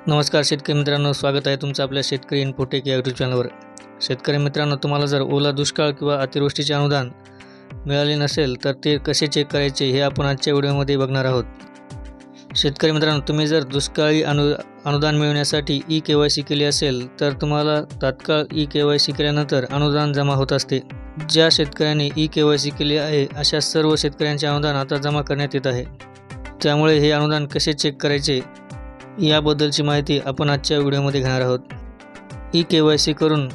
नमस्कार शेतकरी मित्रांनो, स्वागत आहे तुमचं आपल्या शेतकरी इन्फोटेक या यूट्यूब चॅनलवर। शेतकरी मित्रांनो, तुम्हाला जर ओला दुष्काळ किंवा अतिवृष्टीचे अनुदान मिळाले नसेल तर ते कसे चेक करायचे हे आपण आजच्या व्हिडिओमध्ये बघणार आहोत। शेतकरी मित्रांनो, तुम्ही जर दुष्काळी अनुदान मिळवण्यासाठी ई-KYC केली असेल तर तुम्हाला तात्काळ ई-KYC केल्यानंतर अनुदान जमा होत असते। ज्या शेतकऱ्यांनी ई-KYC केले आहे अशा सर्व शेतकऱ्यांचे अनुदान आता जमा करण्यात येत आहे। त्यामुळे हे अनुदान कसे चेक करायचे याबद्दलची माहिती आपण आजच्या व्हिडिओमध्ये घेणार आहोत। ई-KYC करून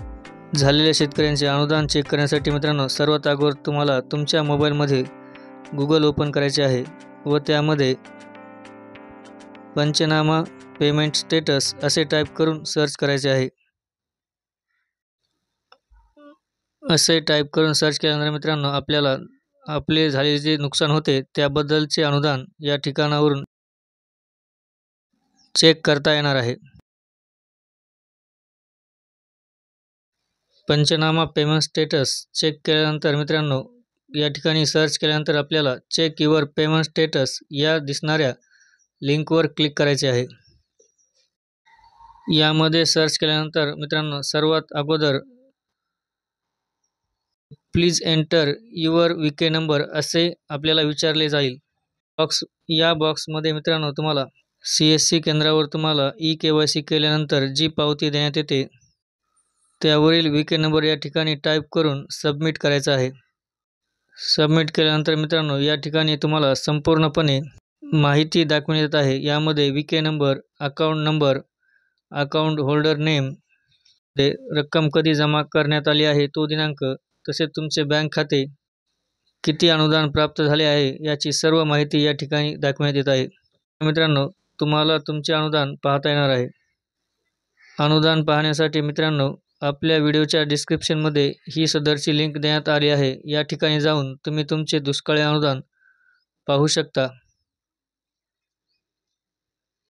झालेल्या शेतकऱ्यांचे अनुदान चेक करण्यासाठी मित्रांनो, सर्वात अगोदर तुम्हाला तुमच्या मोबाईलमध्ये गुगल ओपन करायचे आहे व त्यामध्ये पंचनामा पेमेंट स्टेटस असे टाईप करून सर्च करायचे आहे। असे टाईप करून सर्च केल्यानंतर मित्रांनो, आपल्याला आपले झालेले जे नुकसान होते त्याबद्दलचे अनुदान या ठिकाणावरून चेक करता येणार आहे। पंचनामा पेमेंट स्टेटस चेक केल्यानंतर मित्रांनो, या ठिकाणी सर्च केल्यानंतर आपल्याला चेक युअर पेमेंट स्टेटस या दिसणाऱ्या लिंकवर क्लिक करायचे आहे। यामध्ये सर्च केल्यानंतर मित्रांनो, सर्वात अगोदर please enter your Vikhe number असे आपल्याला विचारले जाईल। या बॉक्समध्ये मित्रांनो, तुम्हाला CSC केंद्रावर तुम्हाला ई-KYC केल्यानंतर जी पावती देण्यात येते त्यावरील विके नंबर या ठिकाणी टाईप करून सबमिट करायचा आहे। सबमिट केल्यानंतर मित्रांनो, या ठिकाणी तुम्हाला संपूर्णपणे माहिती दाखवण्यात येत आहे। यामध्ये विके नंबर, अकाउंट होल्डर नेम, रक्कम कधी जमा करण्यात आली आहे तो दिनांक, तसेच तुमचे बँक खाते, किती अनुदान प्राप्त झाले आहे याची सर्व माहिती या ठिकाणी दाखवण्यात येत आहे। मित्रांनो, तुम्हाला तुमचे अनुदान पाहता येणार आहे। अनुदान पाहण्यासाठी मित्रांनो, आपल्या व्हिडिओच्या डिस्क्रिप्शनमध्ये ही सदरची लिंक देण्यात आली आहे। या ठिकाणी जाऊन तुम्ही तुमचे दुष्काळी अनुदान पाहू शकता।